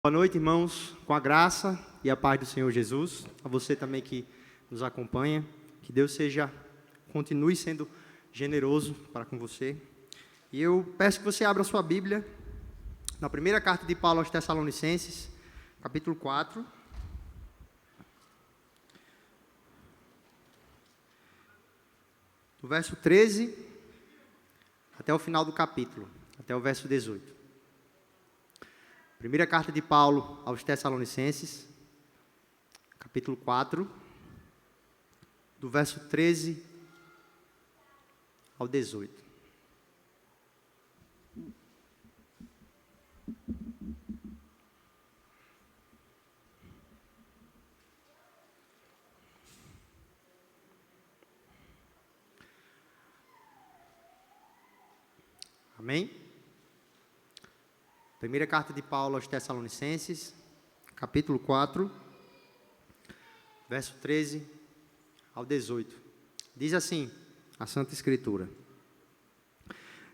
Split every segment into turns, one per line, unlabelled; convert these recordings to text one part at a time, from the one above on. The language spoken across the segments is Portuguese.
Boa noite, irmãos, com a graça e a paz do Senhor Jesus, a você também que nos acompanha, que Deus continue sendo generoso para com você. E eu peço que você abra a sua Bíblia na primeira carta de Paulo aos Tessalonicenses, capítulo 4. Do verso 13 até o final do capítulo, até o verso 18. Primeira carta de Paulo aos Tessalonicenses, capítulo 4, do verso 13 ao 18. Amém? Primeira carta de Paulo aos Tessalonicenses, capítulo 4, verso 13 ao 18. Diz assim a Santa Escritura: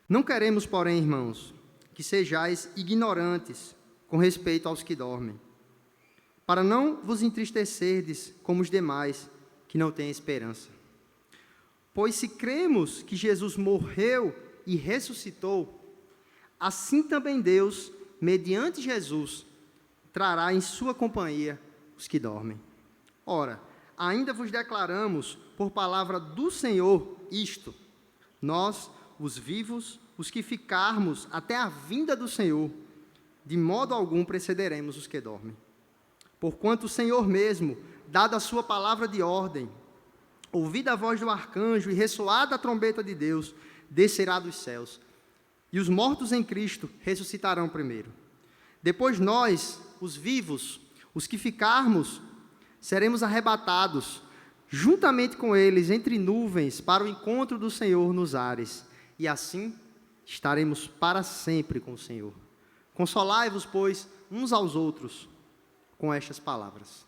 Não queremos, porém, irmãos, que sejais ignorantes com respeito aos que dormem, para não vos entristecerdes como os demais que não têm esperança. Pois se cremos que Jesus morreu e ressuscitou, assim também Deus, mediante Jesus, trará em sua companhia os que dormem. Ora, ainda vos declaramos por palavra do Senhor isto: nós, os vivos, os que ficarmos até a vinda do Senhor, de modo algum precederemos os que dormem. Porquanto o Senhor mesmo, dada a sua palavra de ordem, ouvida a voz do arcanjo e ressoada a trombeta de Deus, descerá dos céus, e os mortos em Cristo ressuscitarão primeiro. Depois nós, os vivos, os que ficarmos, seremos arrebatados, juntamente com eles, entre nuvens, para o encontro do Senhor nos ares, e assim estaremos para sempre com o Senhor. Consolai-vos, pois, uns aos outros, com estas palavras.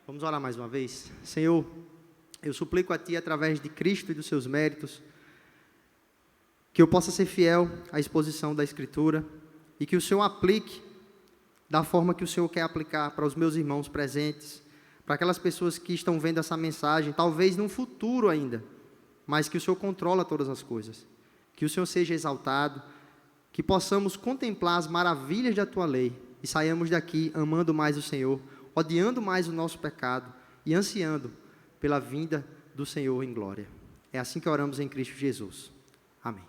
Vamos orar mais uma vez? Senhor, eu suplico a Ti, através de Cristo e dos seus méritos, que eu possa ser fiel à exposição da Escritura e que o Senhor aplique da forma que o Senhor quer aplicar para os meus irmãos presentes, para aquelas pessoas que estão vendo essa mensagem, talvez num futuro ainda, mas que o Senhor controla todas as coisas. Que o Senhor seja exaltado, que possamos contemplar as maravilhas da Tua lei e saiamos daqui amando mais o Senhor, odiando mais o nosso pecado e ansiando pela vinda do Senhor em glória. É assim que oramos em Cristo Jesus. Amém.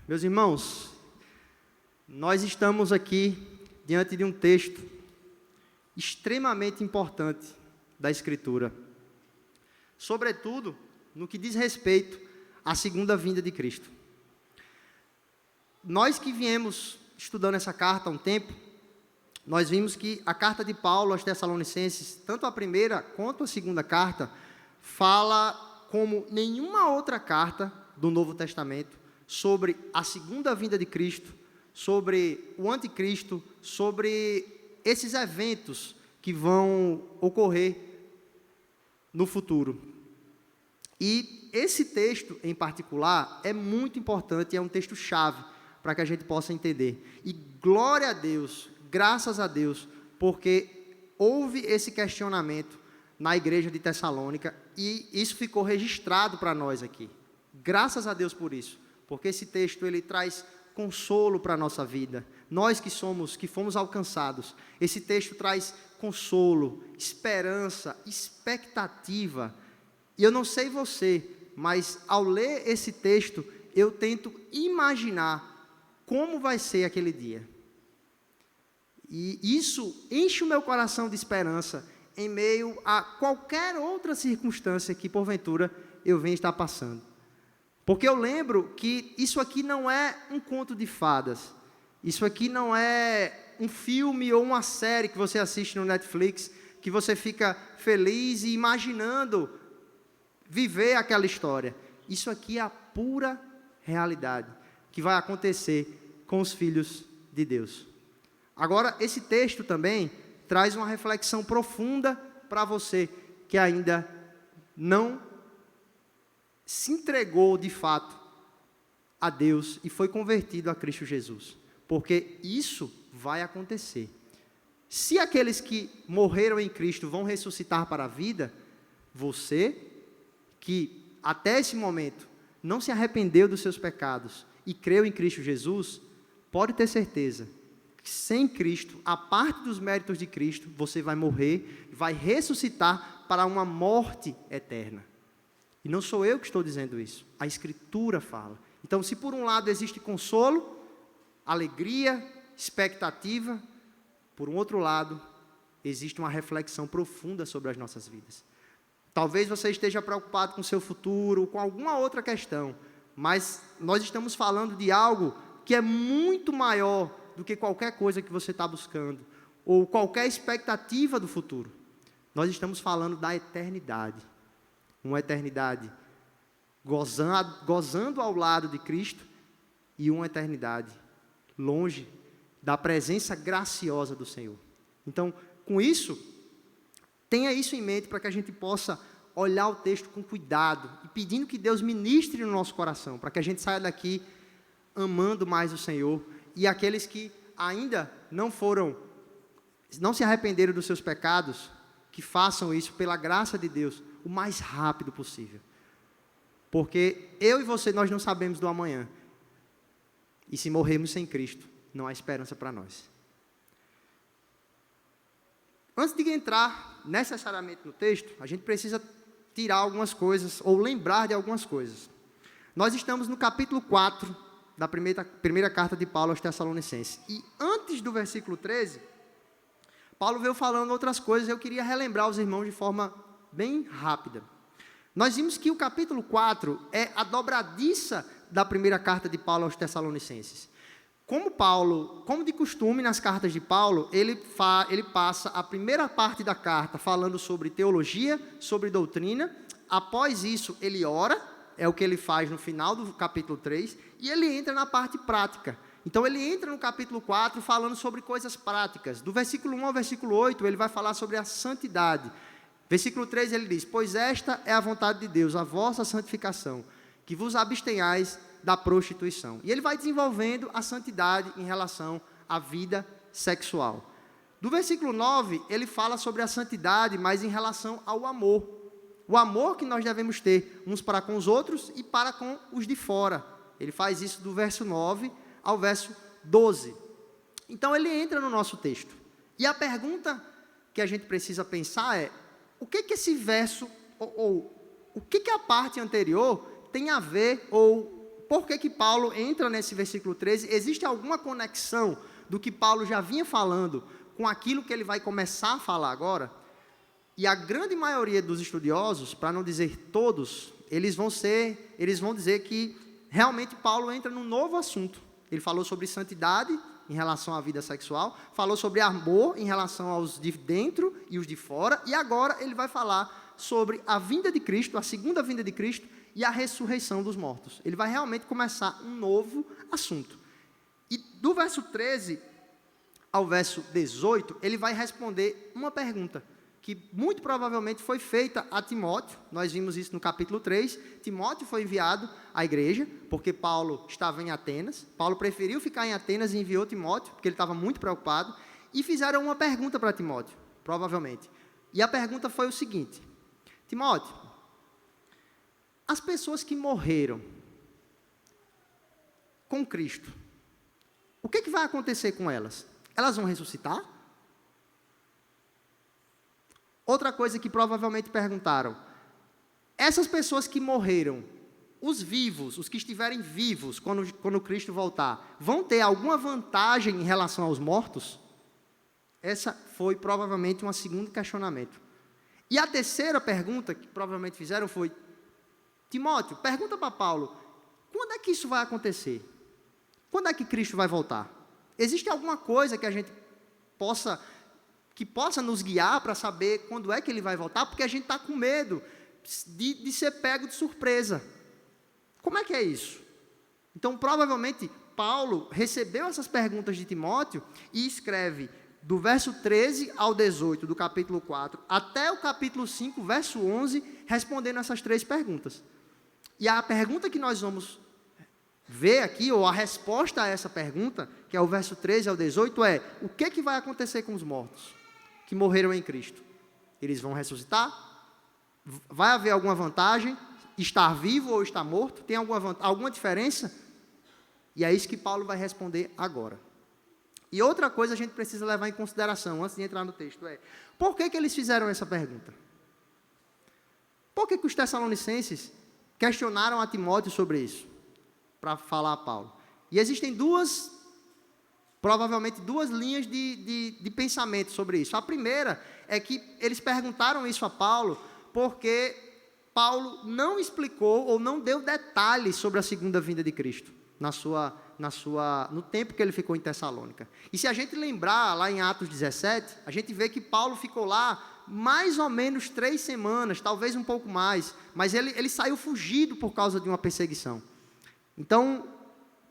Meus irmãos, nós estamos aqui diante de um texto extremamente importante da Escritura, sobretudo no que diz respeito à segunda vinda de Cristo. Nós que viemos estudando essa carta há um tempo, nós vimos que a carta de Paulo aos Tessalonicenses, tanto a primeira quanto a segunda carta, fala como nenhuma outra carta do Novo Testamento sobre a segunda vinda de Cristo, sobre o anticristo, sobre esses eventos que vão ocorrer no futuro. E esse texto em particular é muito importante, é um texto-chave para que a gente possa entender. E glória a Deus, graças a Deus, porque houve esse questionamento na igreja de Tessalônica e isso ficou registrado para nós aqui. Graças a Deus por isso. Porque esse texto ele traz consolo para a nossa vida. Nós que fomos alcançados, esse texto traz consolo, esperança, expectativa. E eu não sei você, mas ao ler esse texto, eu tento imaginar como vai ser aquele dia. E isso enche o meu coração de esperança em meio a qualquer outra circunstância que porventura eu venha estar passando. Porque eu lembro que isso aqui não é um conto de fadas, isso aqui não é um filme ou uma série que você assiste no Netflix, que você fica feliz e imaginando viver aquela história. Isso aqui é a pura realidade que vai acontecer com os filhos de Deus. Agora, esse texto também traz uma reflexão profunda para você que ainda não se entregou de fato a Deus e foi convertido a Cristo Jesus. porque isso vai acontecer. Se aqueles que morreram em Cristo vão ressuscitar para a vida, você, que até esse momento não se arrependeu dos seus pecados e creu em Cristo Jesus, pode ter certeza que sem Cristo, a parte dos méritos de Cristo, você vai morrer, vai ressuscitar para uma morte eterna. E não sou eu que estou dizendo isso, a Escritura fala. Então, se por um lado existe consolo, alegria, expectativa, por um outro lado, existe uma reflexão profunda sobre as nossas vidas. Talvez você esteja preocupado com o seu futuro, com alguma outra questão, mas nós estamos falando de algo que é muito maior do que qualquer coisa que você está buscando, ou qualquer expectativa do futuro. Nós estamos falando da eternidade. Uma eternidade gozando ao lado de Cristo e uma eternidade longe da presença graciosa do Senhor. Então, com isso, tenha isso em mente para que a gente possa olhar o texto com cuidado e pedindo que Deus ministre no nosso coração, para que a gente saia daqui amando mais o Senhor, e aqueles que ainda não se arrependeram dos seus pecados, que façam isso pela graça de Deus o mais rápido possível. Porque eu e você, nós não sabemos do amanhã. E se morrermos sem Cristo, não há esperança para nós. Antes de entrar necessariamente no texto, a gente precisa tirar algumas coisas, ou lembrar de algumas coisas. Nós estamos no capítulo 4 da primeira carta de Paulo aos Tessalonicenses. E antes do versículo 13, Paulo veio falando outras coisas, eu queria relembrar os irmãos de forma bem rápida. Nós vimos que o capítulo 4 é a dobradiça da primeira carta de Paulo aos Tessalonicenses. Como de costume nas cartas de Paulo, ele passa a primeira parte da carta falando sobre teologia, sobre doutrina. Após isso, ele ora, é o que ele faz no final do capítulo 3, e ele entra na parte prática. Então, ele entra no capítulo 4 falando sobre coisas práticas. Do versículo 1 ao versículo 8, ele vai falar sobre a santidade. Versículo 3, ele diz: pois esta é a vontade de Deus, a vossa santificação, que vos abstenhais da prostituição. E ele vai desenvolvendo a santidade em relação à vida sexual. Do versículo 9, ele fala sobre a santidade, mas em relação ao amor. O amor que nós devemos ter uns para com os outros e para com os de fora. Ele faz isso do verso 9 ao verso 12. Então ele entra no nosso texto. E a pergunta que a gente precisa pensar é: o que esse verso, ou o que a parte anterior tem a ver, ou por que Paulo entra nesse versículo 13? Existe alguma conexão do que Paulo já vinha falando com aquilo que ele vai começar a falar agora? E a grande maioria dos estudiosos, para não dizer todos, eles vão dizer que realmente Paulo entra num novo assunto. Ele falou sobre santidade em relação à vida sexual, falou sobre amor em relação aos de dentro e os de fora, e agora ele vai falar sobre a vinda de Cristo, a segunda vinda de Cristo, e a ressurreição dos mortos. Ele vai realmente começar um novo assunto. E do verso 13 ao verso 18, ele vai responder uma pergunta, que muito provavelmente foi feita a Timóteo. Nós vimos isso no capítulo 3. Timóteo foi enviado à igreja, porque Paulo estava em Atenas. Paulo preferiu ficar em Atenas e enviou Timóteo, porque ele estava muito preocupado. E fizeram uma pergunta para Timóteo, provavelmente. E a pergunta foi o seguinte: Timóteo, as pessoas que morreram com Cristo, o que vai acontecer com elas? Elas vão ressuscitar? Outra coisa que provavelmente perguntaram: essas pessoas que morreram, os vivos, os que estiverem vivos quando Cristo voltar, vão ter alguma vantagem em relação aos mortos? Essa foi provavelmente um segundo questionamento. E a terceira pergunta que provavelmente fizeram foi: Timóteo, pergunta para Paulo, quando é que isso vai acontecer? Quando é que Cristo vai voltar? Existe alguma coisa que a gente possa nos guiar para saber quando é que ele vai voltar? Porque a gente está com medo de ser pego de surpresa. Como é que é isso? Então, provavelmente, Paulo recebeu essas perguntas de Timóteo e escreve do verso 13 ao 18 do capítulo 4 até o capítulo 5, verso 11, respondendo essas três perguntas. E a pergunta que nós vamos ver aqui, ou a resposta a essa pergunta, que é o verso 13 ao 18, é: o que vai acontecer com os mortos que morreram em Cristo? Eles vão ressuscitar? Vai haver alguma vantagem? Estar vivo ou estar morto? Tem alguma diferença? E é isso que Paulo vai responder agora. E outra coisa a gente precisa levar em consideração, antes de entrar no texto, é: por que eles fizeram essa pergunta? Por que os Tessalonicenses questionaram a Timóteo sobre isso? Para falar a Paulo. E existem provavelmente duas linhas de pensamento sobre isso. A primeira é que eles perguntaram isso a Paulo porque Paulo não explicou ou não deu detalhes sobre a segunda vinda de Cristo no tempo que ele ficou em Tessalônica. E se a gente lembrar lá em Atos 17, a gente vê que Paulo ficou lá mais ou menos 3 semanas, talvez um pouco mais, mas ele saiu fugido por causa de uma perseguição. Então,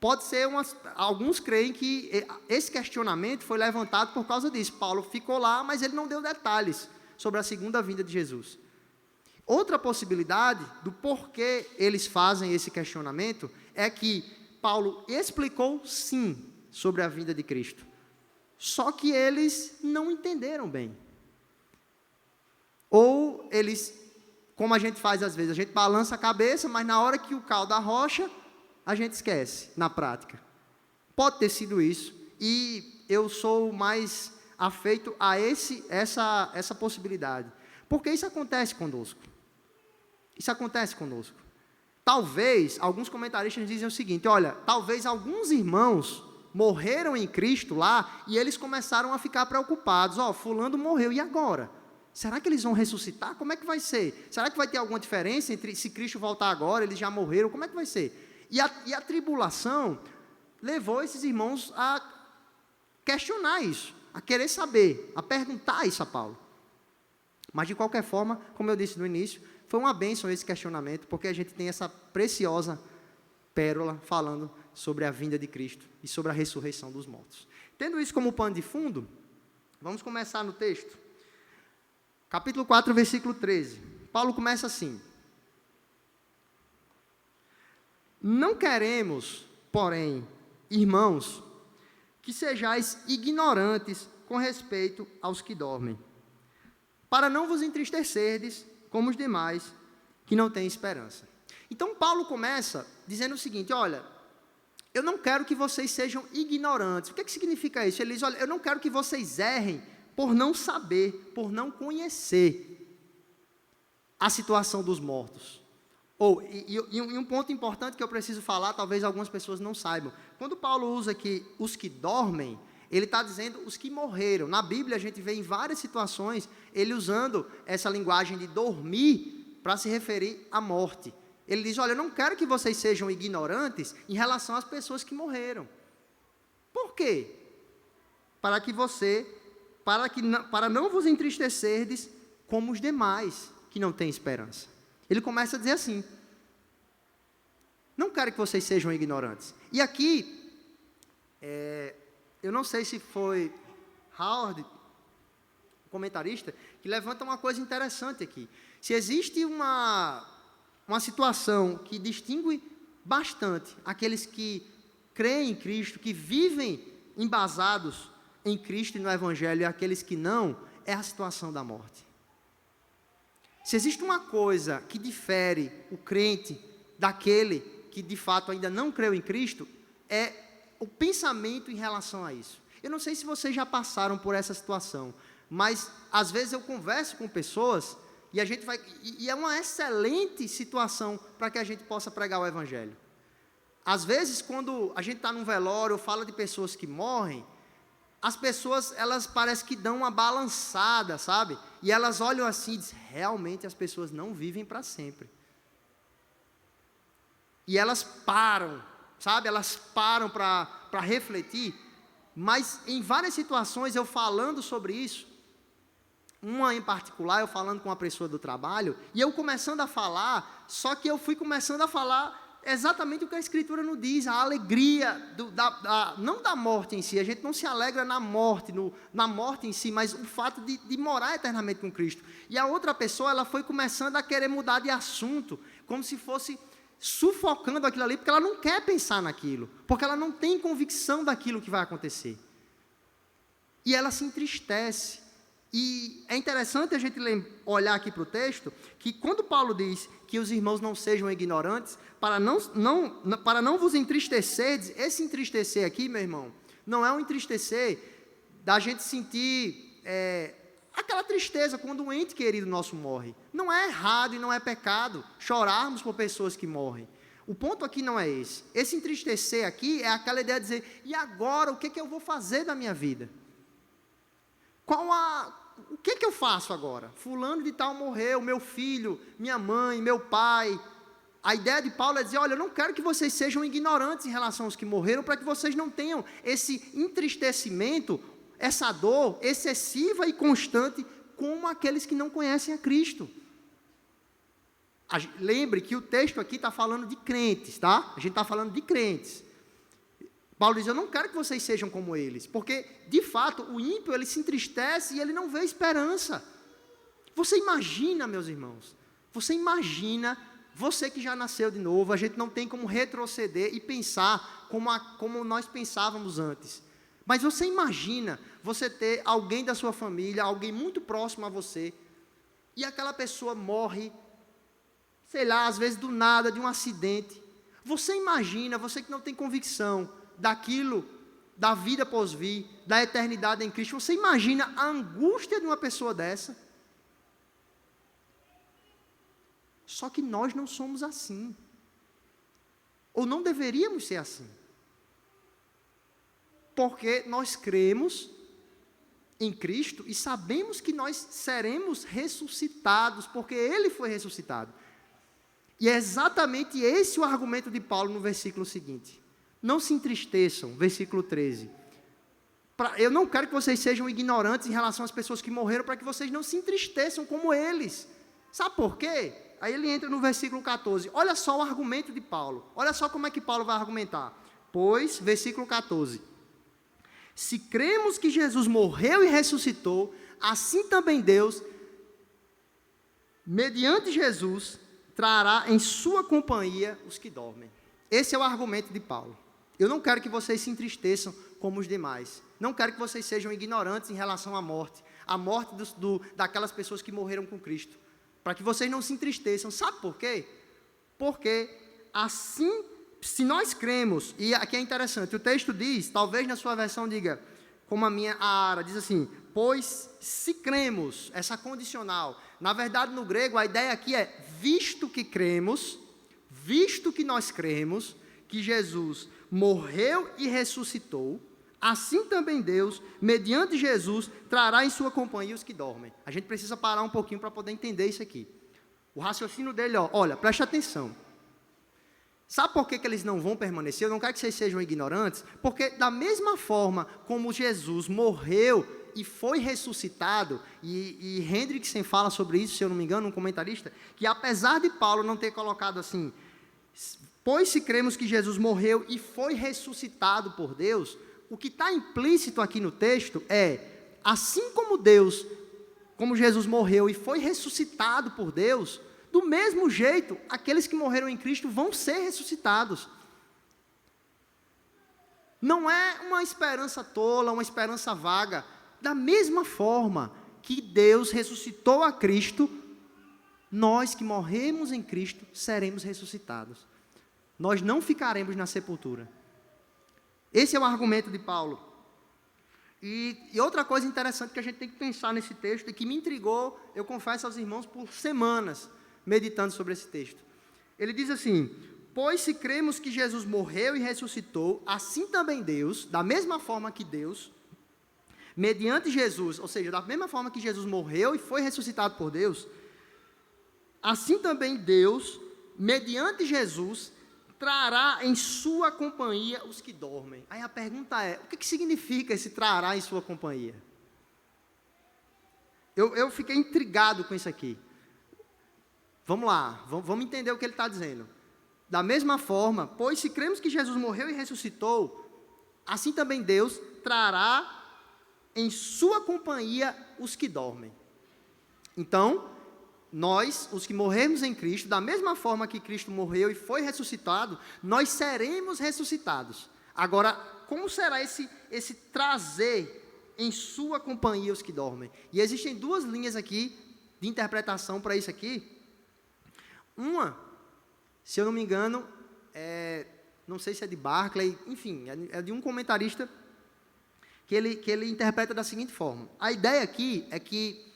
pode ser, alguns creem que esse questionamento foi levantado por causa disso. Paulo ficou lá, mas ele não deu detalhes sobre a segunda vinda de Jesus. Outra possibilidade do porquê eles fazem esse questionamento é que Paulo explicou sim sobre a vinda de Cristo, só que eles não entenderam bem. Ou eles, como a gente faz às vezes, a gente balança a cabeça, mas na hora que o caldo arrocha, a gente esquece, na prática. Pode ter sido isso, e eu sou mais afeito a essa possibilidade, porque isso acontece conosco. Isso acontece conosco. Talvez, alguns comentaristas dizem o seguinte: olha, talvez alguns irmãos morreram em Cristo lá, e eles começaram a ficar preocupados. Fulano morreu, e agora? Será que eles vão ressuscitar? Como é que vai ser? Será que vai ter alguma diferença entre se Cristo voltar agora, eles já morreram? Como é que vai ser? E a tribulação levou esses irmãos a questionar isso, a querer saber, a perguntar isso a Paulo. Mas de qualquer forma, como eu disse no início, foi uma bênção esse questionamento, porque a gente tem essa preciosa pérola falando sobre a vinda de Cristo e sobre a ressurreição dos mortos. Tendo isso como pano de fundo, vamos começar no texto. Capítulo 4, versículo 13. Paulo começa assim: não queremos, porém, irmãos, que sejais ignorantes com respeito aos que dormem, para não vos entristecerdes como os demais que não têm esperança. Então Paulo começa dizendo o seguinte: olha, eu não quero que vocês sejam ignorantes. O que significa isso? Ele diz: olha, eu não quero que vocês errem por não saber, por não conhecer a situação dos mortos. E um ponto importante que eu preciso falar, talvez algumas pessoas não saibam. Quando Paulo usa aqui os que dormem, ele está dizendo os que morreram. Na Bíblia a gente vê em várias situações ele usando essa linguagem de dormir para se referir à morte. Ele diz: olha, eu não quero que vocês sejam ignorantes em relação às pessoas que morreram. Por quê? Para não vos entristecerdes como os demais que não têm esperança. Ele começa a dizer assim: não quero que vocês sejam ignorantes. E aqui, eu não sei se foi Howard, comentarista, que levanta uma coisa interessante aqui. Se existe uma situação que distingue bastante aqueles que creem em Cristo, que vivem embasados em Cristo e no Evangelho, e aqueles que não, é a situação da morte. Se existe uma coisa que difere o crente daquele que de fato ainda não creu em Cristo, é o pensamento em relação a isso. Eu não sei se vocês já passaram por essa situação, mas às vezes eu converso com pessoas e é uma excelente situação para que a gente possa pregar o Evangelho. Às vezes, quando a gente está num velório ou fala de pessoas que morrem, as pessoas, elas parecem que dão uma balançada, sabe? E elas olham assim e dizem: realmente as pessoas não vivem para sempre. E elas param, sabe? Elas param para refletir. Mas em várias situações eu falando sobre isso, uma em particular, eu falando com uma pessoa do trabalho, e eu começando a falar, só que eu fui começando a falar exatamente o que a Escritura nos diz, a alegria, não da morte em si, a gente não se alegra na morte em si, mas o fato de morar eternamente com Cristo. E a outra pessoa, ela foi começando a querer mudar de assunto, como se fosse sufocando aquilo ali, porque ela não quer pensar naquilo, porque ela não tem convicção daquilo que vai acontecer. E ela se entristece. E é interessante a gente olhar aqui para o texto, que quando Paulo diz que os irmãos não sejam ignorantes, para não vos entristecerdes, esse entristecer aqui, meu irmão, não é um entristecer da gente sentir aquela tristeza quando um ente querido nosso morre. Não é errado e não é pecado chorarmos por pessoas que morrem. O ponto aqui não é esse. Esse entristecer aqui é aquela ideia de dizer, e agora, o que eu vou fazer da minha vida? O que eu faço agora? Fulano de tal morreu, meu filho, minha mãe, meu pai. A ideia de Paulo é dizer, olha, eu não quero que vocês sejam ignorantes em relação aos que morreram, para que vocês não tenham esse entristecimento, essa dor excessiva e constante, como aqueles que não conhecem a Cristo. Lembre que o texto aqui está falando de crentes, tá? A gente está falando de crentes. Paulo diz, eu não quero que vocês sejam como eles, porque, de fato, o ímpio, ele se entristece e ele não vê esperança. Você imagina, meus irmãos, você que já nasceu de novo, a gente não tem como retroceder e pensar como nós pensávamos antes. Mas você imagina você ter alguém da sua família, alguém muito próximo a você, e aquela pessoa morre, sei lá, às vezes do nada, de um acidente. Você imagina, você que não tem convicção daquilo, da vida pós-vir, da eternidade em Cristo, você imagina a angústia de uma pessoa dessa? Só que nós não somos assim, ou não deveríamos ser assim, porque nós cremos em Cristo e sabemos que nós seremos ressuscitados, porque Ele foi ressuscitado. E é exatamente esse o argumento de Paulo no versículo seguinte. Não se entristeçam, versículo 13. Eu não quero que vocês sejam ignorantes em relação às pessoas que morreram, para que vocês não se entristeçam como eles. Sabe por quê? Aí ele entra no versículo 14. Olha só o argumento de Paulo. Olha só como é que Paulo vai argumentar. Pois, versículo 14. Se cremos que Jesus morreu e ressuscitou, assim também Deus, mediante Jesus, trará em sua companhia os que dormem. Esse é o argumento de Paulo. Eu não quero que vocês se entristeçam como os demais. Não quero que vocês sejam ignorantes em relação à morte. A morte daquelas pessoas que morreram com Cristo. Para que vocês não se entristeçam. Sabe por quê? Porque assim, se nós cremos, e aqui é interessante, o texto diz, talvez na sua versão diga, como a Ara, diz assim, pois se cremos, essa condicional. Na verdade, no grego, a ideia aqui é, visto que nós cremos, que Jesus morreu e ressuscitou, assim também Deus, mediante Jesus, trará em sua companhia os que dormem. A gente precisa parar um pouquinho para poder entender isso aqui. O raciocínio dele, olha, preste atenção. Sabe por que eles não vão permanecer? Eu não quero que vocês sejam ignorantes, porque da mesma forma como Jesus morreu e foi ressuscitado, e Hendrickson fala sobre isso, se eu não me engano, um comentarista, que apesar de Paulo não ter colocado assim, pois se cremos que Jesus morreu e foi ressuscitado por Deus, o que está implícito aqui no texto é, assim como Jesus morreu e foi ressuscitado por Deus, do mesmo jeito, aqueles que morreram em Cristo vão ser ressuscitados. Não é uma esperança tola, uma esperança vaga. Da mesma forma que Deus ressuscitou a Cristo, nós que morremos em Cristo seremos ressuscitados. Nós não ficaremos na sepultura. Esse é o argumento de Paulo. E outra coisa interessante que a gente tem que pensar nesse texto, e que me intrigou, eu confesso aos irmãos, por semanas, meditando sobre esse texto. Ele diz assim, pois se cremos que Jesus morreu e ressuscitou, assim também Deus, da mesma forma que Deus, mediante Jesus, ou seja, da mesma forma que Jesus morreu e foi ressuscitado por Deus, assim também Deus, mediante Jesus, trará em sua companhia os que dormem. Aí a pergunta é, o que significa esse trará em sua companhia? Eu fiquei intrigado com isso aqui. Vamos lá, vamos entender o que ele está dizendo. Da mesma forma, pois se cremos que Jesus morreu e ressuscitou, assim também Deus trará em sua companhia os que dormem. Então, nós, os que morremos em Cristo, da mesma forma que Cristo morreu e foi ressuscitado, nós seremos ressuscitados. Agora, como será esse trazer em sua companhia os que dormem? E existem duas linhas aqui de interpretação para isso aqui. Uma, se eu não me engano, não sei se é de Barclay, enfim, é de um comentarista que ele interpreta da seguinte forma. A ideia aqui é que,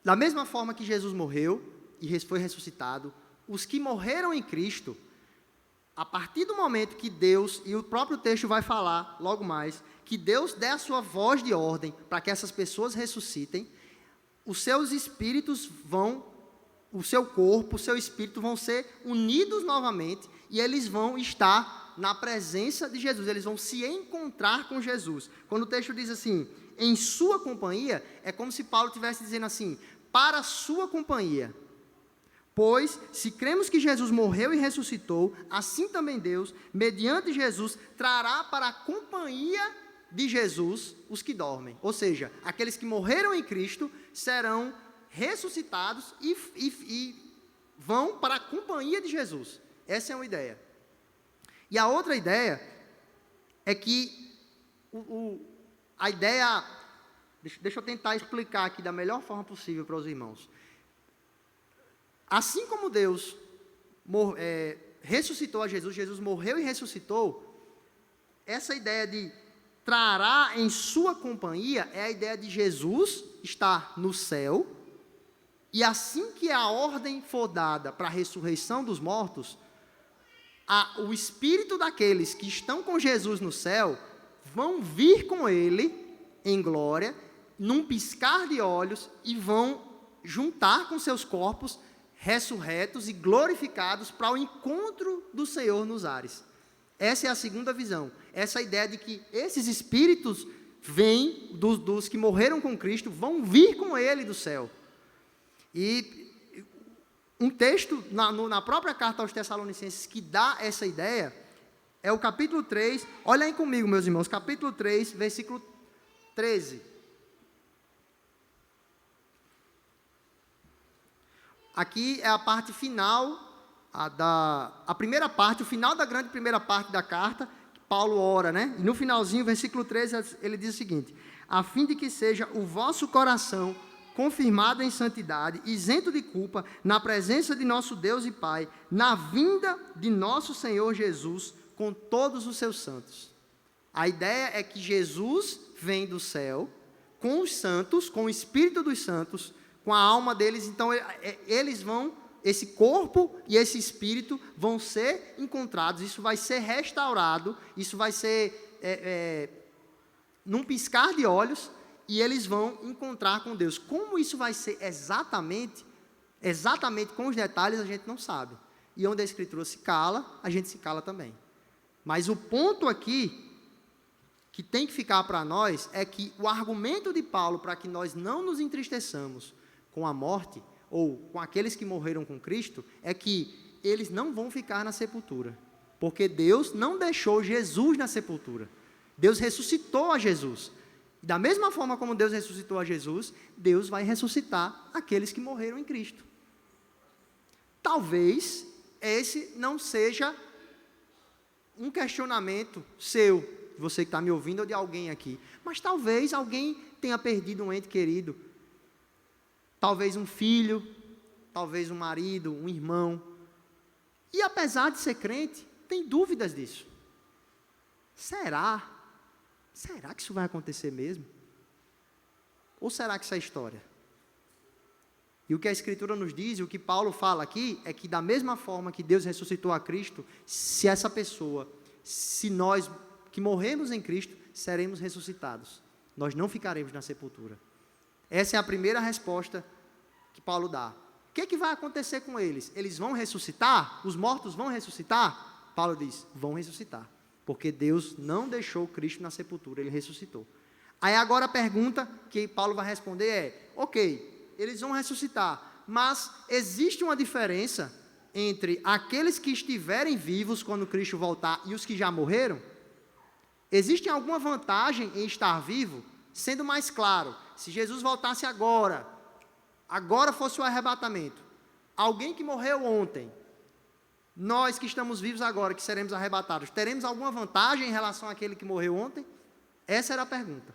da mesma forma que Jesus morreu e foi ressuscitado, os que morreram em Cristo, a partir do momento que Deus, e o próprio texto vai falar logo mais, que Deus dê a sua voz de ordem para que essas pessoas ressuscitem, os seus espíritos o seu corpo, o seu espírito vão ser unidos novamente e eles vão estar na presença de Jesus, eles vão se encontrar com Jesus. Quando o texto diz assim, em sua companhia, é como se Paulo estivesse dizendo assim, para a sua companhia. Pois, se cremos que Jesus morreu e ressuscitou, assim também Deus, mediante Jesus, trará para a companhia de Jesus os que dormem. Ou seja, aqueles que morreram em Cristo serão ressuscitados e vão para a companhia de Jesus. Essa é uma ideia. E a outra ideia é que a ideia... Deixa eu tentar explicar aqui da melhor forma possível para os irmãos. Assim como Deus ressuscitou a Jesus, Jesus morreu e ressuscitou, essa ideia de trará em sua companhia é a ideia de Jesus estar no céu, e assim que a ordem for dada para a ressurreição dos mortos, o espírito daqueles que estão com Jesus no céu vão vir com ele em glória, num piscar de olhos, e vão juntar com seus corpos ressurretos e glorificados para o encontro do Senhor nos ares. Essa é a segunda visão. Essa ideia de que esses espíritos vêm dos que morreram com Cristo, vão vir com ele do céu. E um texto na própria carta aos Tessalonicenses que dá essa ideia é o capítulo 3. Olha aí comigo, meus irmãos, capítulo 3, versículo 13. Aqui é a parte final, a primeira parte, o final da grande primeira parte da carta, que Paulo ora, né? E no finalzinho, versículo 13, ele diz o seguinte: a fim de que seja o vosso coração confirmado em santidade, isento de culpa, na presença de nosso Deus e Pai, na vinda de nosso Senhor Jesus, com todos os seus santos. A ideia é que Jesus vem do céu, com os santos, com o Espírito dos santos, com a alma deles, então eles vão, esse corpo e esse espírito vão ser encontrados, isso vai ser restaurado, isso vai ser num piscar de olhos, e eles vão encontrar com Deus. Como isso vai ser exatamente com os detalhes, a gente não sabe. E onde a Escritura se cala, a gente se cala também. Mas o ponto aqui, que tem que ficar para nós, é que o argumento de Paulo para que nós não nos entristeçamos com a morte, ou com aqueles que morreram com Cristo, é que eles não vão ficar na sepultura, porque Deus não deixou Jesus na sepultura, Deus ressuscitou a Jesus, e da mesma forma como Deus ressuscitou a Jesus, Deus vai ressuscitar aqueles que morreram em Cristo. Talvez esse não seja um questionamento seu, você que está me ouvindo, ou de alguém aqui, mas talvez alguém tenha perdido um ente querido, talvez um filho, talvez um marido, um irmão, e apesar de ser crente, tem dúvidas disso. Será que isso vai acontecer mesmo? Ou será que isso é história? E o que a Escritura nos diz, e o que Paulo fala aqui, é que da mesma forma que Deus ressuscitou a Cristo, se nós que morremos em Cristo, seremos ressuscitados. Nós não ficaremos na sepultura. Essa é a primeira resposta que Paulo dá. O que vai acontecer com eles? Eles vão ressuscitar? Os mortos vão ressuscitar? Paulo diz, vão ressuscitar. Porque Deus não deixou Cristo na sepultura, Ele ressuscitou. Aí agora a pergunta que Paulo vai responder é, ok, eles vão ressuscitar, mas existe uma diferença entre aqueles que estiverem vivos quando Cristo voltar e os que já morreram? Existe alguma vantagem em estar vivo? Sendo mais claro, se Jesus voltasse agora, agora fosse o arrebatamento, alguém que morreu ontem, nós que estamos vivos agora, que seremos arrebatados, teremos alguma vantagem em relação àquele que morreu ontem? Essa era a pergunta.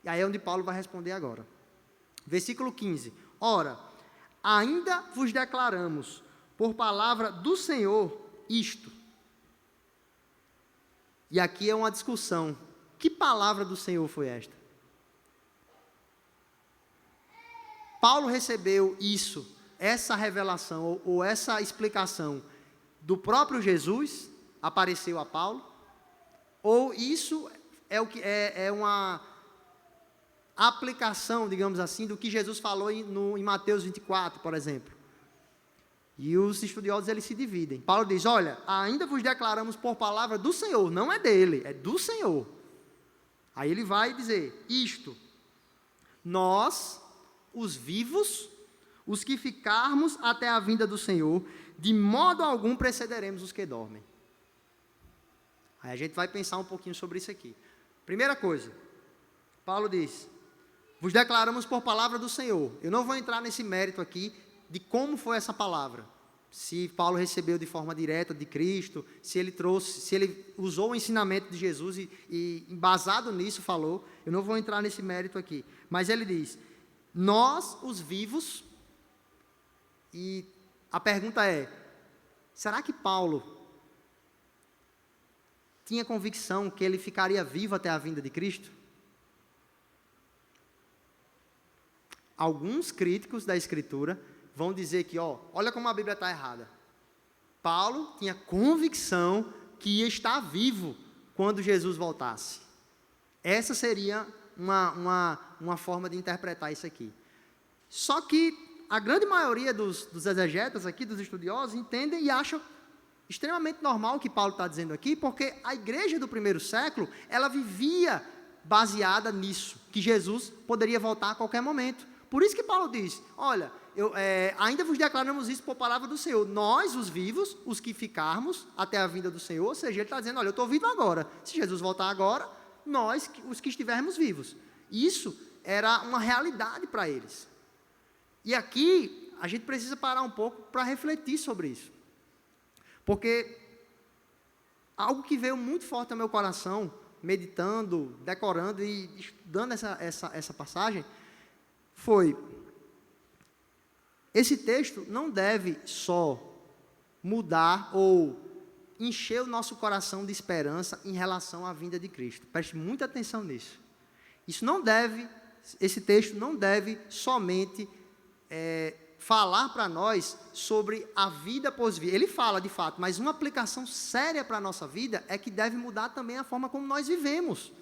E aí é onde Paulo vai responder agora. Versículo 15. Ora, ainda vos declaramos, por palavra do Senhor, isto. E aqui é uma discussão. Que palavra do Senhor foi esta? Paulo recebeu isso, essa revelação, ou essa explicação, do próprio Jesus, apareceu a Paulo, ou isso é uma aplicação, digamos assim, do que Jesus falou em Mateus 24, por exemplo. E os estudiosos, eles se dividem. Paulo diz, olha, ainda vos declaramos por palavra do Senhor, não é dele, é do Senhor. Aí ele vai dizer, isto, nós, os vivos, os que ficarmos até a vinda do Senhor, de modo algum precederemos os que dormem. Aí a gente vai pensar um pouquinho sobre isso aqui. Primeira coisa, Paulo diz, vos declaramos por palavra do Senhor. Eu não vou entrar nesse mérito aqui de como foi essa palavra. Se Paulo recebeu de forma direta de Cristo, se ele usou o ensinamento de Jesus e embasado nisso falou. Eu não vou entrar nesse mérito aqui. Mas ele diz, nós, os vivos, e a pergunta é, será que Paulo tinha convicção que ele ficaria vivo até a vinda de Cristo? Alguns críticos da Escritura vão dizer que, olha como a Bíblia está errada. Paulo tinha convicção que ia estar vivo quando Jesus voltasse. Essa seria uma forma de interpretar isso aqui. Só que a grande maioria dos exegetas aqui, dos estudiosos, entendem e acham extremamente normal o que Paulo está dizendo aqui, porque a igreja do primeiro século, ela vivia baseada nisso, que Jesus poderia voltar a qualquer momento. Por isso que Paulo diz, olha, ainda vos declaramos isso por palavra do Senhor, nós, os vivos, os que ficarmos até a vinda do Senhor, ou seja, ele está dizendo, olha, eu estou vivo agora, se Jesus voltar agora, nós, os que estivermos vivos. Isso era uma realidade para eles. E aqui, a gente precisa parar um pouco para refletir sobre isso. Porque algo que veio muito forte ao meu coração, meditando, decorando e estudando essa passagem, foi, esse texto não deve só mudar ou encher o nosso coração de esperança em relação à vinda de Cristo. Preste muita atenção nisso. Esse texto não deve somente falar para nós sobre a vida pós-vida. Ele fala, de fato, mas uma aplicação séria para a nossa vida é que deve mudar também a forma como nós vivemos.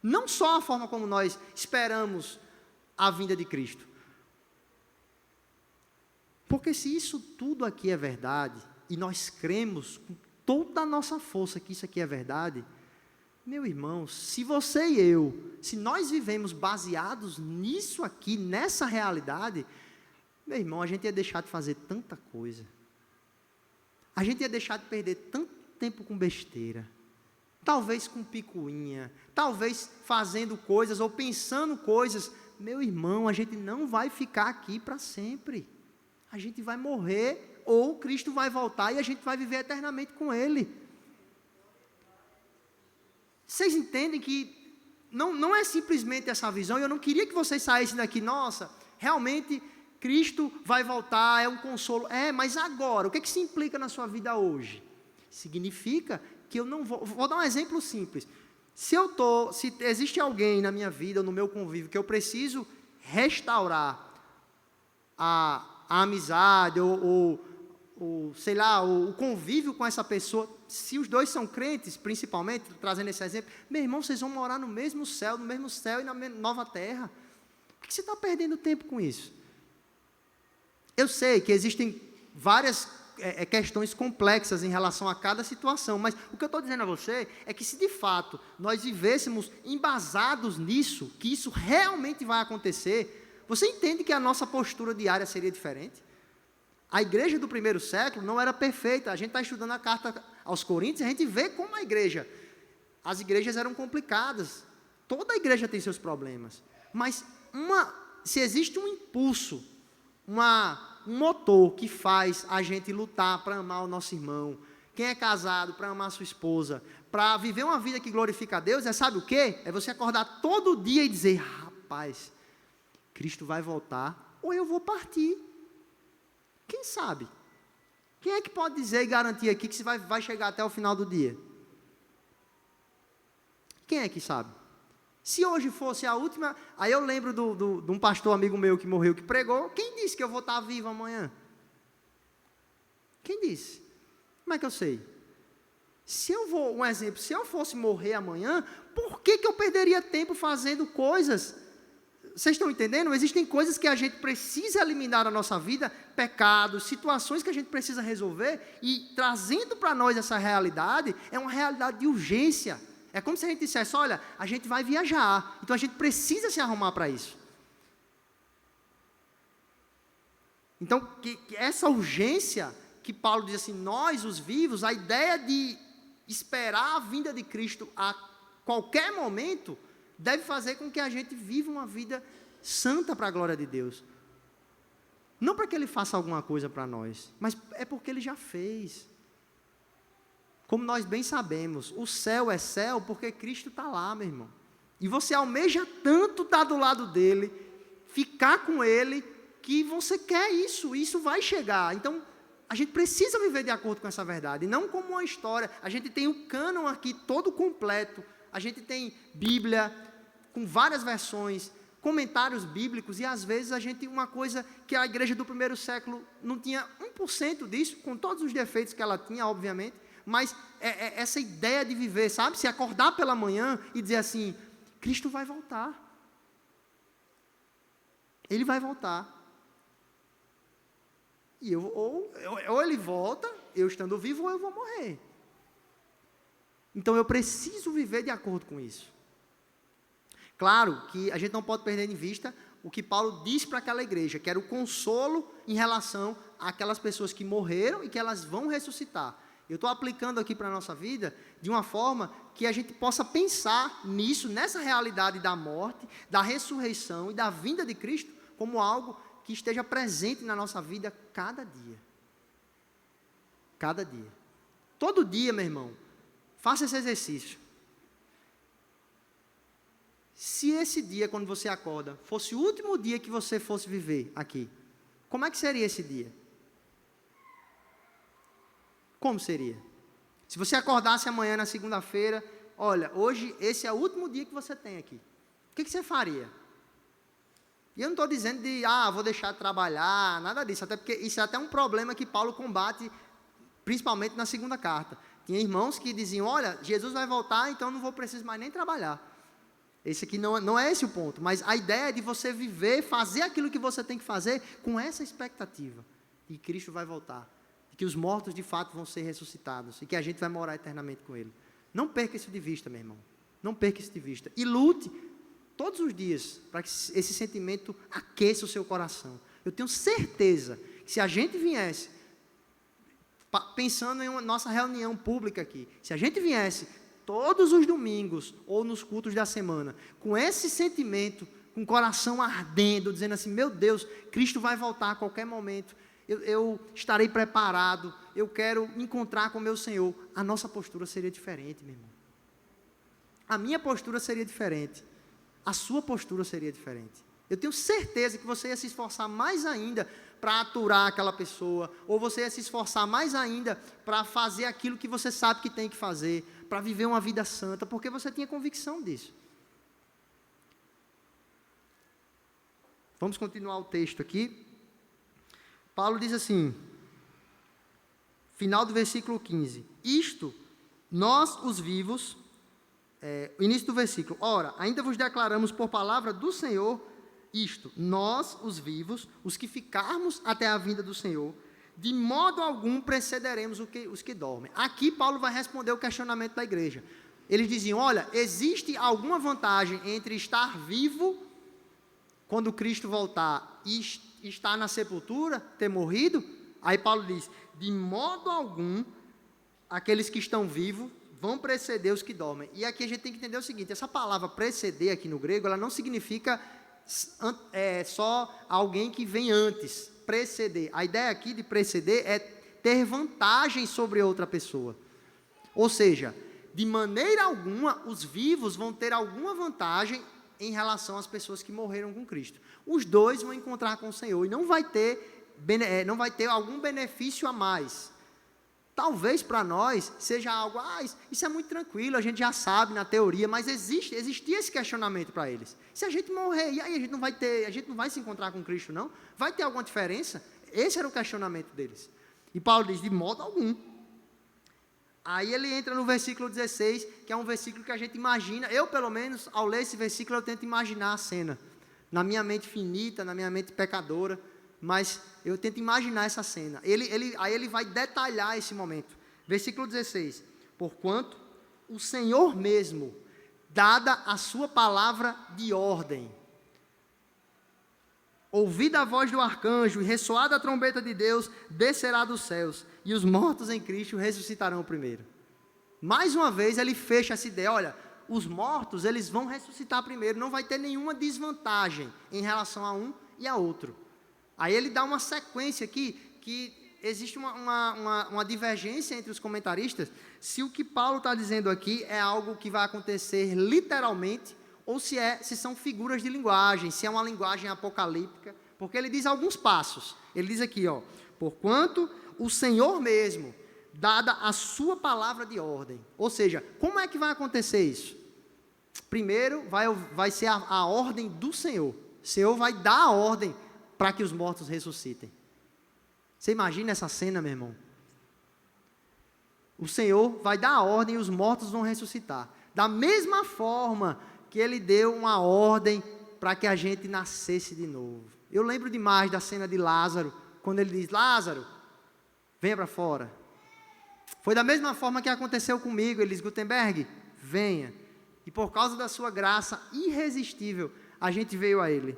Não só a forma como nós esperamos a vinda de Cristo. Porque se isso tudo aqui é verdade, e nós cremos com toda a nossa força que isso aqui é verdade, meu irmão, se você e eu, se nós vivemos baseados nisso aqui, nessa realidade, meu irmão, a gente ia deixar de fazer tanta coisa. A gente ia deixar de perder tanto tempo com besteira. Talvez com picuinha. Talvez fazendo coisas ou pensando coisas. Meu irmão, a gente não vai ficar aqui para sempre. A gente vai morrer ou Cristo vai voltar e a gente vai viver eternamente com Ele. Vocês entendem que não é simplesmente essa visão. Eu não queria que vocês saíssem daqui, nossa, realmente Cristo vai voltar, é um consolo. Mas agora, o que se implica na sua vida hoje? Significa que eu não vou dar um exemplo simples. Se existe alguém na minha vida, ou no meu convívio, que eu preciso restaurar a amizade, ou sei lá, o convívio com essa pessoa, se os dois são crentes, principalmente, trazendo esse exemplo, meu irmão, vocês vão morar no mesmo céu e na nova terra. Por que você está perdendo tempo com isso? Eu sei que existem várias questões complexas em relação a cada situação, mas o que eu estou dizendo a você é que se de fato nós vivêssemos embasados nisso, que isso realmente vai acontecer, você entende que a nossa postura diária seria diferente? A igreja do primeiro século não era perfeita. A gente está estudando a carta aos Coríntios e a gente vê como as igrejas eram complicadas. Toda igreja tem seus problemas, mas se existe um impulso um motor que faz a gente lutar para amar o nosso irmão. Quem é casado para amar a sua esposa, para viver uma vida que glorifica a Deus, sabe o quê? É você acordar todo dia e dizer, rapaz, Cristo vai voltar ou eu vou partir. Quem sabe? Quem é que pode dizer e garantir aqui que você vai chegar até o final do dia? Quem é que sabe? Se hoje fosse a última... Aí eu lembro de um pastor amigo meu que morreu, que pregou. Quem disse que eu vou estar vivo amanhã? Quem disse? Como é que eu sei? Um exemplo, se eu fosse morrer amanhã, por que eu perderia tempo fazendo coisas? Vocês estão entendendo? Existem coisas que a gente precisa eliminar da nossa vida, pecados, situações que a gente precisa resolver, e trazendo para nós essa realidade, é uma realidade de urgência. É como se a gente dissesse, olha, a gente vai viajar, então a gente precisa se arrumar para isso. Então, que essa urgência que Paulo diz assim, nós os vivos, a ideia de esperar a vinda de Cristo a qualquer momento, deve fazer com que a gente viva uma vida santa para a glória de Deus. Não para que Ele faça alguma coisa para nós, mas é porque Ele já fez. Como nós bem sabemos, o céu é céu porque Cristo está lá, meu irmão. E você almeja tanto estar do lado dEle, ficar com Ele, que você quer isso, e isso vai chegar. Então, a gente precisa viver de acordo com essa verdade, não como uma história. A gente tem o cânon aqui todo completo, a gente tem Bíblia com várias versões, comentários bíblicos, e às vezes uma coisa que a igreja do primeiro século não tinha 1% disso, com todos os defeitos que ela tinha, obviamente, mas essa ideia de viver, sabe, se acordar pela manhã e dizer assim, Cristo vai voltar, Ele vai voltar, e ou Ele volta, eu estando vivo, ou eu vou morrer. Então eu preciso viver de acordo com isso. Claro que a gente não pode perder de vista o que Paulo disse para aquela igreja, que era o consolo em relação àquelas pessoas que morreram e que elas vão ressuscitar. Eu estou aplicando aqui para a nossa vida de uma forma que a gente possa pensar nisso, nessa realidade da morte, da ressurreição e da vinda de Cristo, como algo que esteja presente na nossa vida cada dia. Cada dia. Todo dia, meu irmão, faça esse exercício. Se esse dia, quando você acorda, fosse o último dia que você fosse viver aqui, como é que seria esse dia? Como seria? Se você acordasse amanhã na segunda-feira, olha, hoje esse é o último dia que você tem aqui. O que você faria? E eu não estou dizendo vou deixar de trabalhar, nada disso, até porque isso é até um problema que Paulo combate, principalmente na segunda carta. Tinha irmãos que diziam, olha, Jesus vai voltar, então não vou precisar mais nem trabalhar. Esse aqui não é esse o ponto, mas a ideia é de você viver, fazer aquilo que você tem que fazer com essa expectativa, de que Cristo vai voltar, de que os mortos de fato vão ser ressuscitados, e que a gente vai morar eternamente com Ele. Não perca isso de vista, meu irmão, não perca isso de vista, e lute todos os dias, para que esse sentimento aqueça o seu coração. Eu tenho certeza, que se a gente viesse, pensando em nossa reunião pública aqui, se a gente viesse todos os domingos, ou nos cultos da semana, com esse sentimento, com o coração ardendo, dizendo assim, meu Deus, Cristo vai voltar a qualquer momento, eu estarei preparado, eu quero encontrar com o meu Senhor, a nossa postura seria diferente, meu irmão. A minha postura seria diferente, a sua postura seria diferente. Eu tenho certeza que você ia se esforçar mais ainda para aturar aquela pessoa, ou você ia se esforçar mais ainda para fazer aquilo que você sabe que tem que fazer, para viver uma vida santa, porque você tinha convicção disso. Vamos continuar o texto aqui. Paulo diz assim, final do versículo 15, isto, nós os vivos, início do versículo, ora, ainda vos declaramos por palavra do Senhor, isto, nós os vivos, os que ficarmos até a vinda do Senhor, de modo algum precederemos os que dormem. Aqui Paulo vai responder o questionamento da igreja. Eles diziam, olha, existe alguma vantagem entre estar vivo, quando Cristo voltar, e estar na sepultura, ter morrido? Aí Paulo diz, de modo algum, aqueles que estão vivos vão preceder os que dormem. E aqui a gente tem que entender o seguinte, essa palavra preceder aqui no grego, ela não significa só alguém que vem antes, preceder. A ideia aqui de preceder é ter vantagem sobre outra pessoa. Ou seja, de maneira alguma, os vivos vão ter alguma vantagem em relação às pessoas que morreram com Cristo. Os dois vão encontrar com o Senhor e não vai ter algum benefício a mais. Talvez para nós seja algo, isso é muito tranquilo, a gente já sabe na teoria, mas existia esse questionamento para eles. Se a gente morrer, e aí a gente não vai se encontrar com Cristo, não? Vai ter alguma diferença? Esse era o questionamento deles. E Paulo diz, de modo algum. Aí ele entra no versículo 16, que é um versículo que a gente imagina, eu pelo menos, ao ler esse versículo, eu tento imaginar a cena, na minha mente finita, na minha mente pecadora, mas eu tento imaginar essa cena. Aí ele vai detalhar esse momento. Versículo 16. Porquanto o Senhor mesmo, dada a sua palavra de ordem, ouvida a voz do arcanjo e ressoada a trombeta de Deus, descerá dos céus, e os mortos em Cristo ressuscitarão primeiro. Mais uma vez ele fecha essa ideia, olha, os mortos eles vão ressuscitar primeiro, não vai ter nenhuma desvantagem em relação a um e a outro. Aí ele dá uma sequência aqui, que existe uma divergência entre os comentaristas, se o que Paulo está dizendo aqui é algo que vai acontecer literalmente, ou se são figuras de linguagem, se é uma linguagem apocalíptica, porque ele diz alguns passos. Ele diz aqui, porquanto o Senhor mesmo, dada a sua palavra de ordem. Ou seja, como é que vai acontecer isso? Primeiro, vai ser a ordem do Senhor. O Senhor vai dar a ordem para que os mortos ressuscitem. Você imagina essa cena, meu irmão? O Senhor vai dar a ordem e os mortos vão ressuscitar. Da mesma forma que Ele deu uma ordem para que a gente nascesse de novo. Eu lembro demais da cena de Lázaro, quando ele diz, Lázaro, venha para fora. Foi da mesma forma que aconteceu comigo. Ele diz, Gutenberg, venha. E por causa da sua graça irresistível, a gente veio a Ele.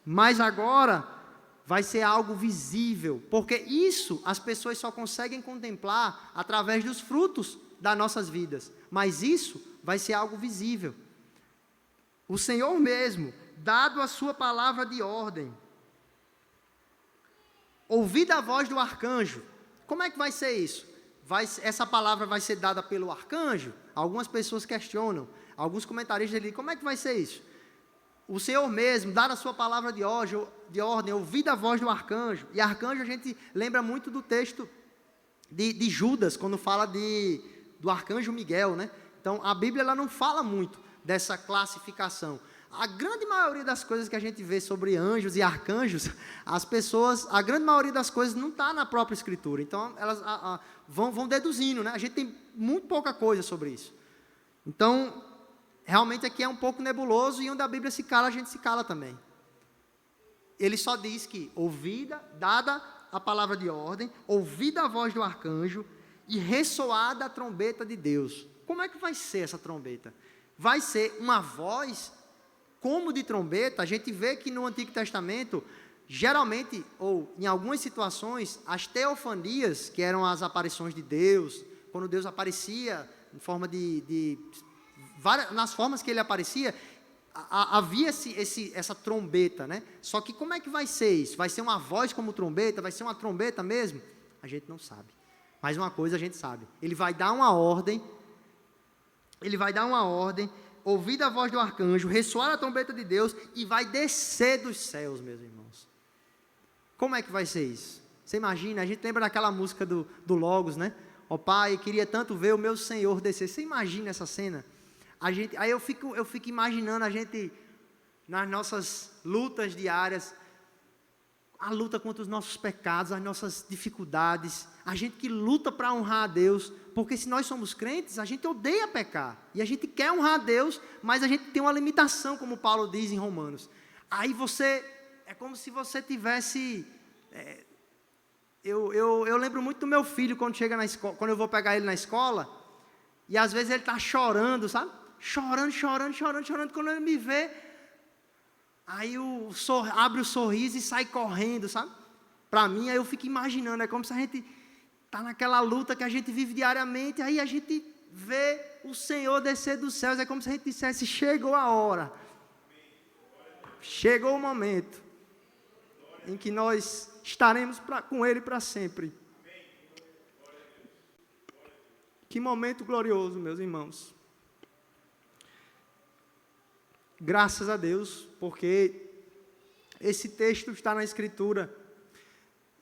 Mas agora vai ser algo visível, porque isso as pessoas só conseguem contemplar através dos frutos das nossas vidas, mas isso vai ser algo visível. O Senhor mesmo, dado a sua palavra de ordem, ouvida a voz do arcanjo, como é que vai ser isso? Essa palavra vai ser dada pelo arcanjo? Algumas pessoas questionam, alguns comentaristas dizem, como é que vai ser isso? O Senhor mesmo, dada a sua palavra de ordem, ouvida a voz do arcanjo. E arcanjo a gente lembra muito do texto de Judas, quando fala do arcanjo Miguel, né? Então, a Bíblia ela não fala muito dessa classificação. A grande maioria das coisas que a gente vê sobre anjos e arcanjos, a grande maioria das coisas não está na própria Escritura. Então, elas vão deduzindo, né? A gente tem muito pouca coisa sobre isso. Então, realmente aqui é um pouco nebuloso, e onde a Bíblia se cala, a gente se cala também. Ele só diz que, dada a palavra de ordem, ouvida a voz do arcanjo e ressoada a trombeta de Deus. Como é que vai ser essa trombeta? Vai ser uma voz como de trombeta. A gente vê que no Antigo Testamento, geralmente, ou em algumas situações, as teofanias, que eram as aparições de Deus, quando Deus aparecia em forma nas formas que ele aparecia, havia essa trombeta, né? Só que como é que vai ser isso? Vai ser uma voz como trombeta? Vai ser uma trombeta mesmo? A gente não sabe. Mas uma coisa a gente sabe. Ele vai dar uma ordem, ouvida a voz do arcanjo, ressoar a trombeta de Deus, e vai descer dos céus, meus irmãos. Como é que vai ser isso? Você imagina, a gente lembra daquela música do Logos, né? Ó Pai, queria tanto ver o meu Senhor descer. Você imagina essa cena? Aí eu fico imaginando a gente, nas nossas lutas diárias, a luta contra os nossos pecados, as nossas dificuldades, a gente que luta para honrar a Deus, porque se nós somos crentes, a gente odeia pecar, e a gente quer honrar a Deus, mas a gente tem uma limitação, como Paulo diz em Romanos. Aí é como se você tivesse... Eu lembro muito do meu filho, quando chega na escola, quando eu vou pegar ele na escola, e às vezes ele está chorando, sabe? Chorando, quando ele me vê, aí abre o sorriso e sai correndo, sabe? Para mim, aí eu fico imaginando, é como se a gente está naquela luta que a gente vive diariamente, aí a gente vê o Senhor descer dos céus, é como se a gente dissesse, chegou a hora, chegou o momento. em que nós estaremos com Ele para sempre. Que momento glorioso, meus irmãos. Graças a Deus, porque esse texto está na Escritura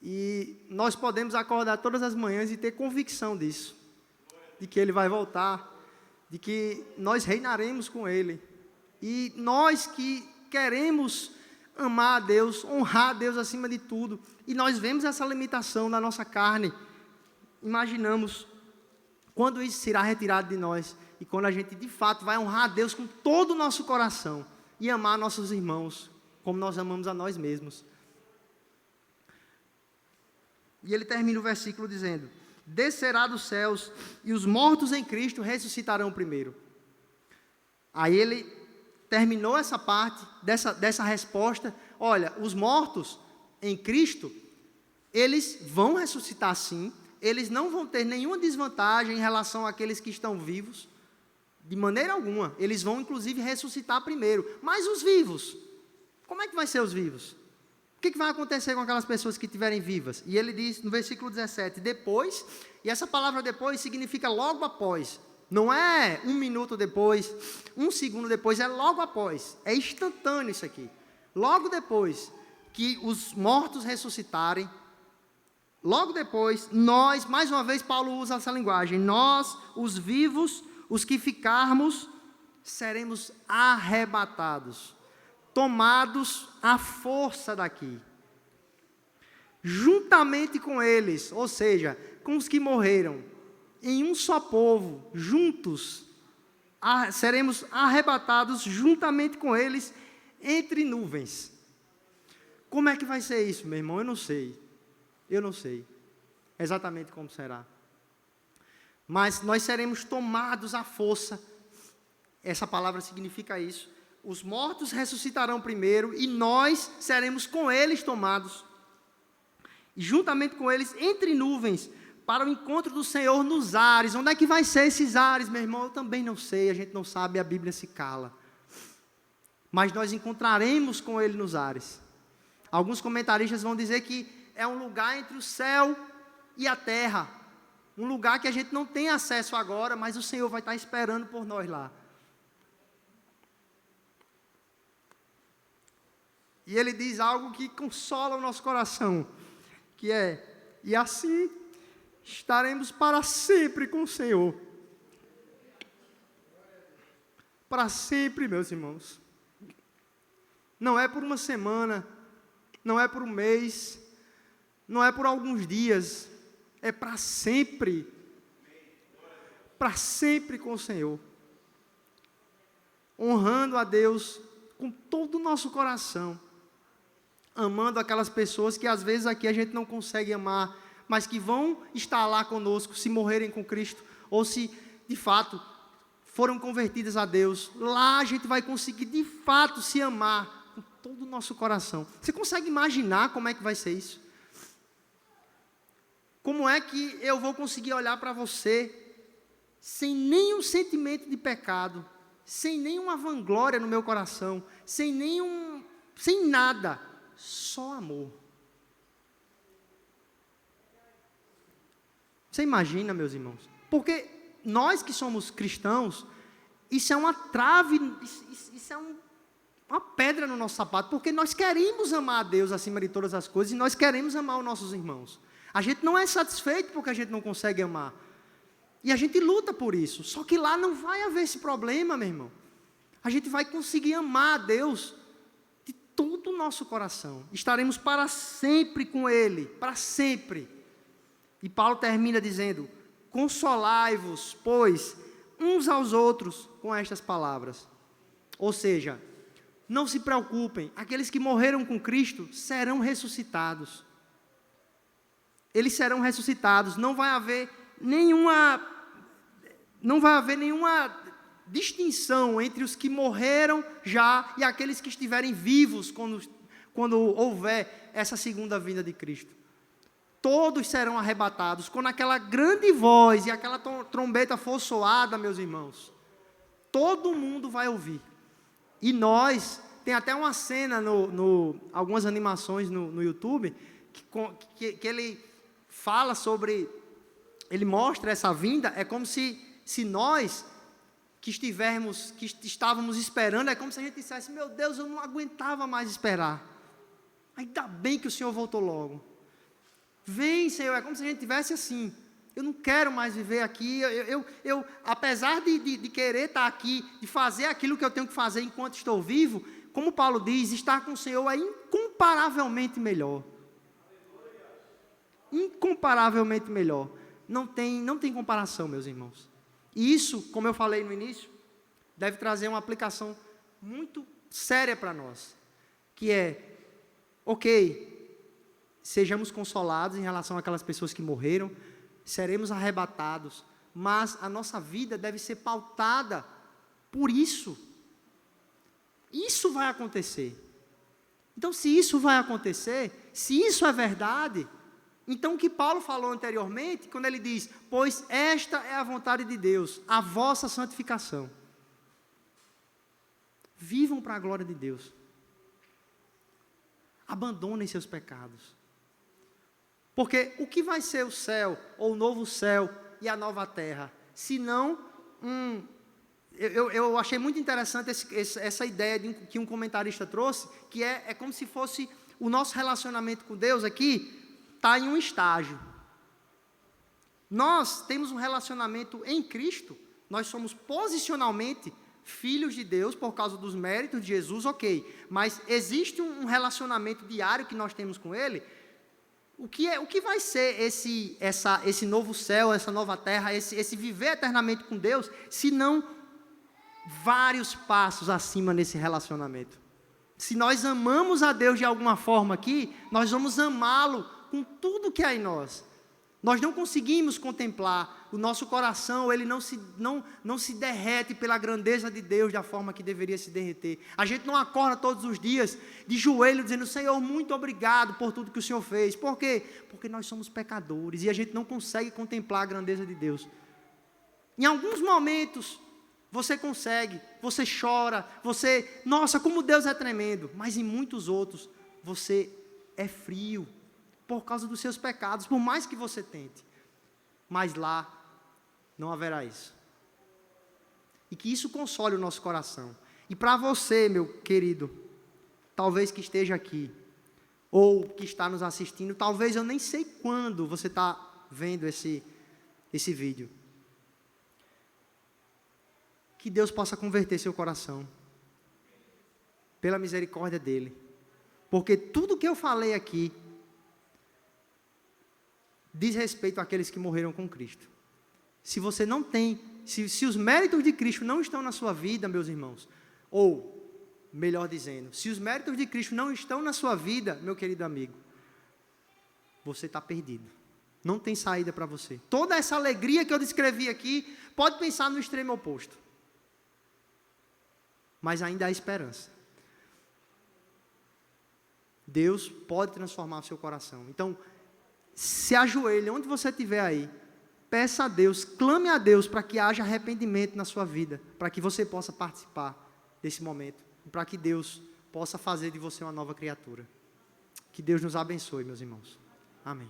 e nós podemos acordar todas as manhãs e ter convicção disso, de que Ele vai voltar, de que nós reinaremos com Ele. E nós que queremos amar a Deus, honrar a Deus acima de tudo, e nós vemos essa limitação na nossa carne, imaginamos quando isso será retirado de nós, e quando a gente de fato vai honrar a Deus com todo o nosso coração, e amar nossos irmãos, como nós amamos a nós mesmos. E ele termina o versículo dizendo: descerá dos céus, e os mortos em Cristo ressuscitarão primeiro. Aí ele terminou essa parte, dessa resposta. Olha, os mortos em Cristo, eles vão ressuscitar sim, eles não vão ter nenhuma desvantagem em relação àqueles que estão vivos, de maneira alguma, eles vão inclusive ressuscitar primeiro. Mas os vivos, como é que vai ser os vivos? O que vai acontecer com aquelas pessoas que estiverem vivas? E ele diz no versículo 17, depois, e essa palavra depois significa logo após, não é um minuto depois, um segundo depois, é logo após, é instantâneo isso aqui. Logo depois que os mortos ressuscitarem, logo depois, nós, mais uma vez Paulo usa essa linguagem, nós, os vivos, os que ficarmos, seremos arrebatados, tomados à força daqui, juntamente com eles, ou seja, com os que morreram, em um só povo, juntos, seremos arrebatados juntamente com eles, entre nuvens. Como é que vai ser isso, meu irmão? Eu não sei exatamente como será, mas nós seremos tomados à força. Essa palavra significa isso. Os mortos ressuscitarão primeiro e nós seremos com eles tomados, e juntamente com eles entre nuvens, para o encontro do Senhor nos ares. Onde é que vai ser esses ares, meu irmão? Eu também não sei, a gente não sabe, a Bíblia se cala, mas nós encontraremos com Ele nos ares. Alguns comentaristas vão dizer que é um lugar entre o céu e a terra, um lugar que a gente não tem acesso agora, mas o Senhor vai estar esperando por nós lá. E ele diz algo que consola o nosso coração, que é: e assim estaremos para sempre com o Senhor. Para sempre, meus irmãos. Não é por uma semana, não é por um mês, não é por alguns dias, é para sempre. Para sempre com o Senhor. Honrando a Deus com todo o nosso coração. Amando aquelas pessoas que às vezes aqui a gente não consegue amar, mas que vão estar lá conosco se morrerem com Cristo, ou se de fato foram convertidas a Deus. Lá a gente vai conseguir de fato se amar com todo o nosso coração. Você consegue imaginar como é que vai ser isso? Como é que eu vou conseguir olhar para você sem nenhum sentimento de pecado, sem nenhuma vanglória no meu coração, sem nada, só amor? Você imagina, meus irmãos? Porque nós que somos cristãos, isso é uma trave, isso é uma pedra no nosso sapato, porque nós queremos amar a Deus acima de todas as coisas, e nós queremos amar os nossos irmãos. A gente não é satisfeito porque a gente não consegue amar, e a gente luta por isso. Só que lá não vai haver esse problema, meu irmão. A gente vai conseguir amar a Deus de todo o nosso coração. Estaremos para sempre com Ele, para sempre. E Paulo termina dizendo: consolai-vos, pois, uns aos outros com estas palavras. Ou seja, não se preocupem, aqueles que morreram com Cristo serão ressuscitados. Eles serão ressuscitados, não vai haver nenhuma distinção entre os que morreram já e aqueles que estiverem vivos quando houver essa segunda vinda de Cristo. Todos serão arrebatados, quando aquela grande voz e aquela trombeta for soada, meus irmãos, todo mundo vai ouvir, e nós tem até uma cena, algumas animações no YouTube, que ele fala sobre, ele mostra essa vinda, é como se nós que estávamos esperando, é como se a gente dissesse, meu Deus, eu não aguentava mais esperar. Ainda bem que o Senhor voltou logo. Vem, Senhor, é como se a gente tivesse assim, eu não quero mais viver aqui, eu apesar de querer estar aqui, de fazer aquilo que eu tenho que fazer enquanto estou vivo, como Paulo diz, estar com o Senhor é incomparavelmente melhor. Incomparavelmente melhor. Não tem comparação, meus irmãos. E isso, como eu falei no início, deve trazer uma aplicação muito séria para nós, que é, ok, sejamos consolados em relação àquelas pessoas que morreram, seremos arrebatados, mas a nossa vida deve ser pautada por isso. Isso vai acontecer. Então, se isso vai acontecer, se isso é verdade, então o que Paulo falou anteriormente, quando ele diz, pois esta é a vontade de Deus, a vossa santificação. Vivam para a glória de Deus. Abandonem seus pecados. Porque o que vai ser o céu, ou o novo céu e a nova terra, se não eu achei muito interessante essa ideia que um comentarista trouxe, que é como se fosse o nosso relacionamento com Deus aqui, está em um estágio. Nós temos um relacionamento em Cristo, nós somos posicionalmente filhos de Deus por causa dos méritos de Jesus, ok, mas existe um relacionamento diário que nós temos com Ele. O que vai ser esse novo céu, essa nova terra, esse viver eternamente com Deus, se não vários passos acima nesse relacionamento? Se nós amamos a Deus de alguma forma aqui, nós vamos amá-lo com tudo que há em nós. Nós não conseguimos contemplar, o nosso coração, ele não se derrete pela grandeza de Deus da forma que deveria se derreter. A gente não acorda todos os dias de joelho dizendo, Senhor, muito obrigado por tudo que o Senhor fez. Por quê? Porque nós somos pecadores e a gente não consegue contemplar a grandeza de Deus. Em alguns momentos, você consegue, você chora, nossa, como Deus é tremendo. Mas em muitos outros, você é frio por causa dos seus pecados, por mais que você tente. Mas lá não haverá isso. E que isso console o nosso coração. E para você, meu querido, talvez que esteja aqui, ou que está nos assistindo, talvez eu nem sei quando você está vendo esse vídeo. Que Deus possa converter seu coração, pela misericórdia dEle. Porque tudo que eu falei aqui, diz respeito àqueles que morreram com Cristo. Se você não tem, se os méritos de Cristo não estão na sua vida, meus irmãos, ou, melhor dizendo, se os méritos de Cristo não estão na sua vida, meu querido amigo, você está perdido. Não tem saída para você. Toda essa alegria que eu descrevi aqui, pode pensar no extremo oposto. Mas ainda há esperança. Deus pode transformar o seu coração. Então, se ajoelhe, onde você estiver aí, peça a Deus, clame a Deus para que haja arrependimento na sua vida, para que você possa participar desse momento, para que Deus possa fazer de você uma nova criatura. Que Deus nos abençoe, meus irmãos. Amém.